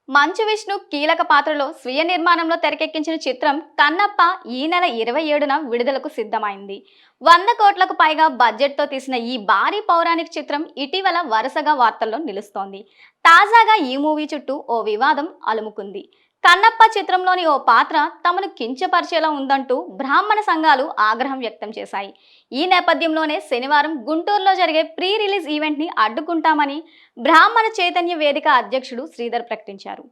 మంచు విష్ణు కీలక పాత్రలో స్వీయ నిర్మాణంలో తెరకెక్కించిన చిత్రం కన్నప్ప ఈ నెల 27న విడుదలకు సిద్ధమైంది. 100 కోట్లకు పైగా బడ్జెట్తో తీసిన ఈ భారీ పౌరాణిక చిత్రం ఇటీవల వరుసగా వార్తల్లో నిలుస్తోంది. తాజాగా ఈ మూవీ చుట్టూ ఓ వివాదం అలుముకుంది. కన్నప్ప చిత్రంలోని ఓ పాత్ర తమను కించపరిచేలా ఉందంటూ బ్రాహ్మణ సంఘాలు ఆగ్రహం వ్యక్తం చేశాయి. ఈ నేపథ్యంలోనే శనివారం గుంటూరులో జరిగే ప్రీ రిలీజ్ ఈవెంట్ని అడ్డుకుంటామని బ్రాహ్మణ చైతన్య వేదిక అధ్యక్షుడు శ్రీధర్ ప్రకటించారు.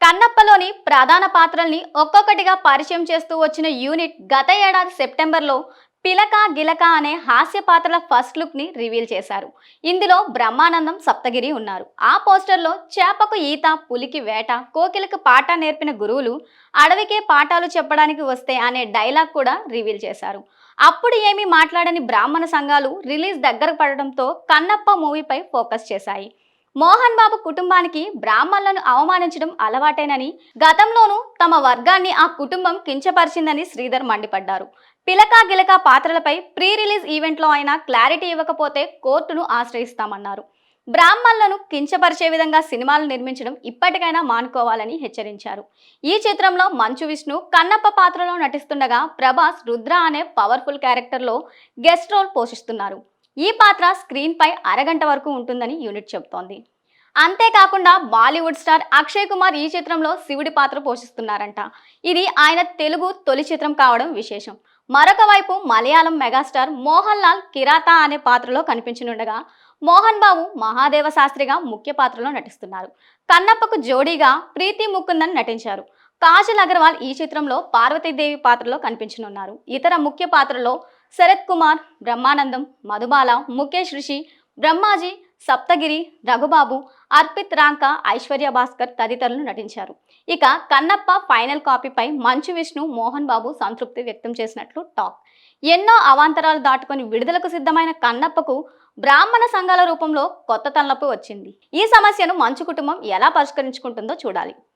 కన్నప్పలోని ప్రధాన పాత్రల్ని ఒక్కొక్కటిగా పరిచయం చేస్తూ వచ్చిన యూనిట్ గత ఏడాది సెప్టెంబర్లో పిలక గిలక అనే హాస్య పాత్రల ఫస్ట్ లుక్ ని రివీల్ చేశారు. ఇందులో బ్రహ్మానందం, సప్తగిరి ఉన్నారు. ఆ పోస్టర్లో చేపకు ఈత, పులికి వేట, కోకిలకు పాట నేర్పిన గురువులు అడవికే పాఠాలు చెప్పడానికి వస్తే అనే డైలాగ్ కూడా రివీల్ చేశారు. అప్పుడు ఏమీ మాట్లాడని బ్రాహ్మణ సంఘాలు రిలీజ్ దగ్గర పడడంతో కన్నప్ప మూవీపై ఫోకస్ చేశాయి. మోహన్ బాబు కుటుంబానికి బ్రాహ్మణులను అవమానించడం అలవాటేనని, గతంలోనూ తమ వర్గాన్ని ఆ కుటుంబం కించపరిచిందని శ్రీధర్ మండిపడ్డారు. పిలకా గిలకా పాత్రలపై ప్రీ రిలీజ్ ఈవెంట్లో అయినా క్లారిటీ ఇవ్వకపోతే కోర్టును ఆశ్రయిస్తామన్నారు. బ్రాహ్మణులను కించపరిచే విధంగా సినిమాలు నిర్మించడం ఇప్పటికైనా మానుకోవాలని హెచ్చరించారు. ఈ చిత్రంలో మంచు విష్ణు కన్నప్ప పాత్రలో నటిస్తుండగా ప్రభాస్ రుద్ర అనే పవర్ఫుల్ క్యారెక్టర్లో గెస్ట్ రోల్ పోషిస్తున్నారు. ఈ పాత్ర స్క్రీన్ పై అరగంట వరకు ఉంటుందని యూనిట్ చెబుతోంది. అంతేకాకుండా బాలీవుడ్ స్టార్ అక్షయ్ కుమార్ ఈ చిత్రంలో శివుడి పాత్ర పోషిస్తున్నారంట. ఇది ఆయన తెలుగు తొలి చిత్రం కావడం విశేషం. మరొక వైపు మలయాళం మెగాస్టార్ మోహన్ లాల్ కిరాత అనే పాత్రలో కనిపించనుండగా, మోహన్ బాబు మహాదేవ శాస్త్రిగా ముఖ్య పాత్రలో నటిస్తున్నారు. కన్నప్పకు జోడీగా ప్రీతి ముకుందన్ నటించారు. కాజల్ అగర్వాల్ ఈ చిత్రంలో పార్వతీదేవి పాత్రలో కనిపించనున్నారు. ఇతర ముఖ్య పాత్రలో శరత్ కుమార్, బ్రహ్మానందం, మధుబాల, ముఖేష్ రిషి, బ్రహ్మాజీ, సప్తగిరి, రఘుబాబు, అర్పిత్ రాంక, ఐశ్వర్య భాస్కర్ తదితరులు నటించారు. ఇక కన్నప్ప ఫైనల్ కాపీపై మంచు విష్ణు, మోహన్ బాబు సంతృప్తి వ్యక్తం చేసినట్లు టాక్. ఎన్నో అవాంతరాలు దాటుకొని విడుదలకు సిద్ధమైన కన్నప్పకు బ్రాహ్మణ సంఘాల రూపంలో కొత్త తలనొప్పి వచ్చింది. ఈ సమస్యను మంచు కుటుంబం ఎలా పరిష్కరించుకుంటుందో చూడాలి.